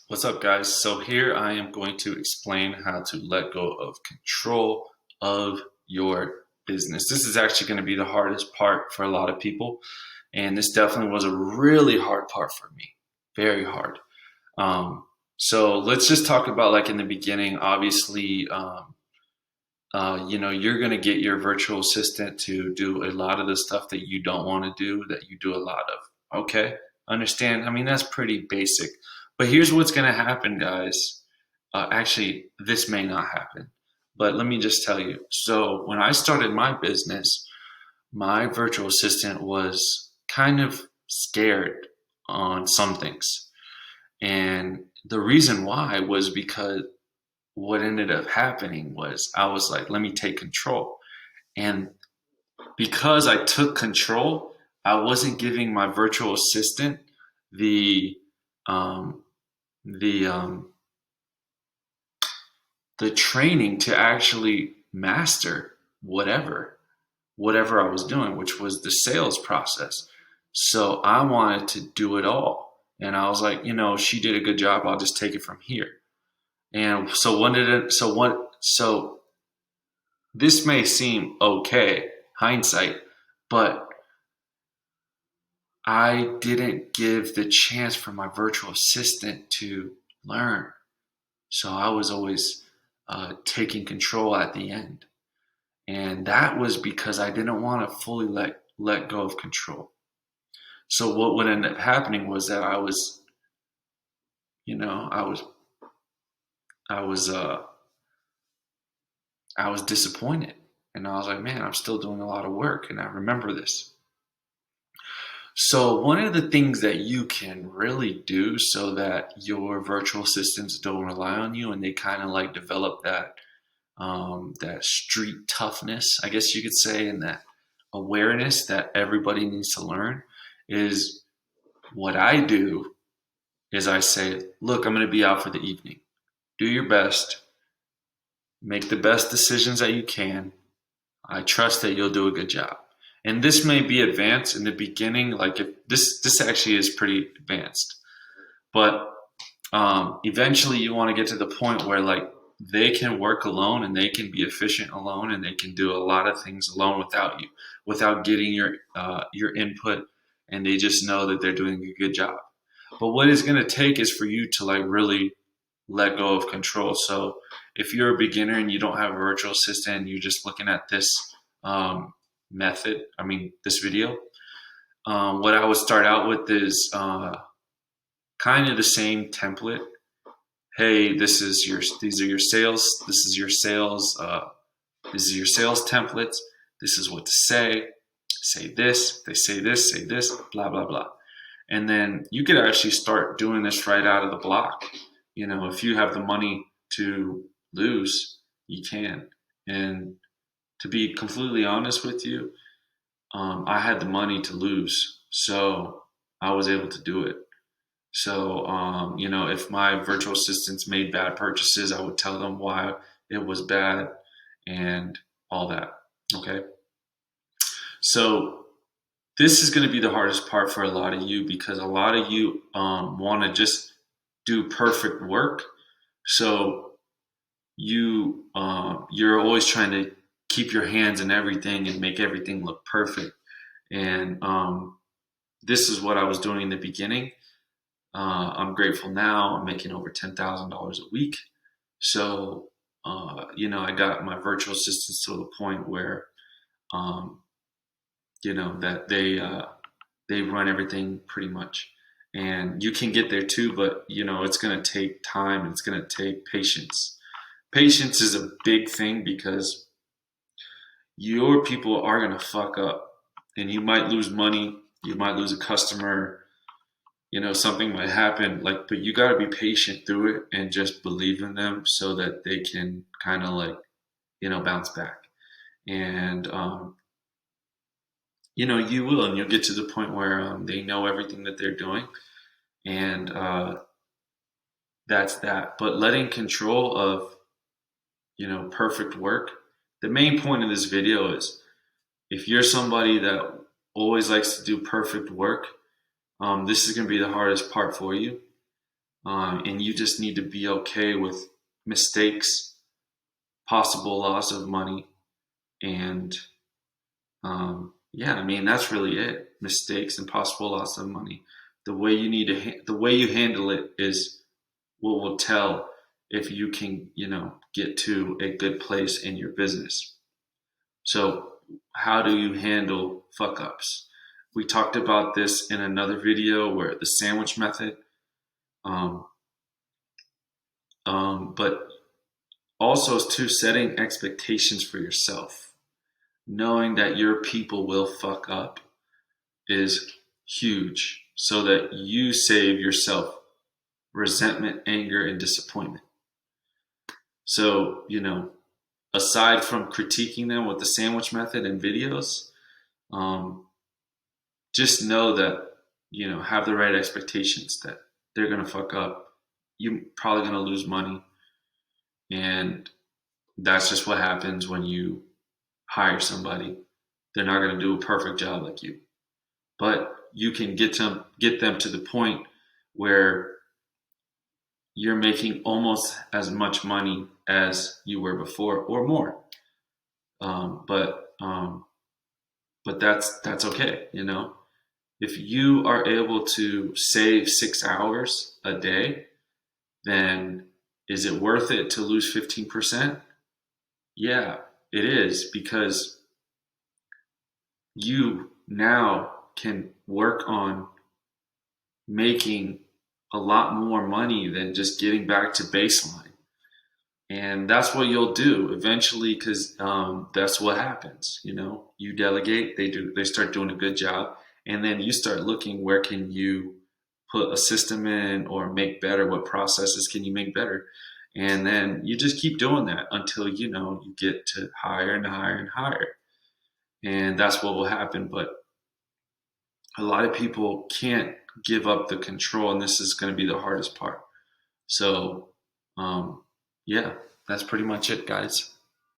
What's up, guys? So, here I am going to explain how to let go of control of your business. This is actually going to be the hardest part for a lot of people, and this definitely was a really hard part for me. Very hard. Um, so, let's just talk about like in the beginning. Obviously, you're going to get your virtual assistant to do a lot of the stuff that you don't want to do, that you do a lot of. Okay? Understand? I mean, that's pretty basic. But here's what's going to happen, guys. Actually, this may not happen, but let me just tell you. So, when I started my business, my virtual assistant was kind of scared on some things. And the reason why was because what ended up happening was I was like, let me take control. And because I took control, I wasn't giving my virtual assistant the um, the the training to actually master whatever I was doing, which was the sales process. So I wanted to do it all. And I was like, she did a good job. I'll just take it from here. And so when did it, so what, so this may seem okay, hindsight, but I didn't give the chance for my virtual assistant to learn. So I was always taking control at the end. And that was because I didn't want to fully let go of control. So what would end up happening was that you know, I was, I was, uh, I was disappointed, and I was like, man, I'm still doing a lot of work, and I remember this. So one of the things that you can really do so that your virtual assistants don't rely on you, and they kind of like develop that street toughness, I guess you could say, and that awareness that everybody needs to learn, is what I do is I say, look, I'm going to be out for the evening. Do your best. Make the best decisions that you can. I trust that you'll do a good job. And this may be advanced in the beginning, like if this actually is pretty advanced, but eventually you want to get to the point where like they can work alone and they can be efficient alone and they can do a lot of things alone without you, without getting your input, and they just know that they're doing a good job. But what it's going to take is for you to like really let go of control. So if you're a beginner and you don't have a virtual assistant and you're just looking at this um, this video, what I would start out with is kind of the same template. Hey, these are your sales. This is your sales. This is your sales templates. This is what to say. Say this. They say this. Say this. Blah blah blah. And then you could actually start doing this right out of the block. If you have the money to lose, you can. And to be completely honest with you, I had the money to lose, so I was able to do it. So, if my virtual assistants made bad purchases, I would tell them why it was bad and all that. Okay. So, this is going to be the hardest part for a lot of you because a lot of you want to just do perfect work. So, you're always trying to keep your hands in everything and make everything look perfect. And this is what I was doing in the beginning. I'm grateful now. I'm making over $10,000 a week. So, I got my virtual assistants to the point where, um, that they run everything pretty much. And you can get there too, but it's going to take time and it's going to take patience. Patience is a big thing because your people are going to fuck up and you might lose money. You might lose a customer, something might happen, like, but you got to be patient through it and just believe in them so that they can kind of like, bounce back. And, you will, and you'll get to the point where they know everything that they're doing. And that's that. But letting control of, perfect work, the main point of this video is if you're somebody that always likes to do perfect work, this is going to be the hardest part for you. And you just need to be okay with mistakes, possible loss of money, and yeah, I mean that's really it. Mistakes and possible loss of money. The way you handle it is what will tell if you can, get to a good place in your business. So, how do you handle fuck ups? We talked about this in another video where the sandwich method. Um, but also too setting expectations for yourself, knowing that your people will fuck up is huge, so that you save yourself resentment, anger, and disappointment. So, aside from critiquing them with the sandwich method and videos, um, just know that, have the right expectations that they're going to fuck up. You're probably going to lose money. And that's just what happens when you hire somebody. They're not going to do a perfect job like you. But you can get them to the point where you're making almost as much money as you were before or more. Um, but um, but that's okay. If you are able to save 6 hours a day, then is it worth it to lose 15%? Yeah, it is, because you now can work on making a lot more money than just getting back to baseline. And that's what you'll do eventually, because that's what happens. You delegate, they start doing a good job, and then you start looking where can you put a system in or make better. What processes can you make better? And then you just keep doing that until you get to higher and higher and higher, and that's what will happen. But a lot of people can't give up the control, and this is going to be the hardest part. So, um, yeah, that's pretty much it, guys.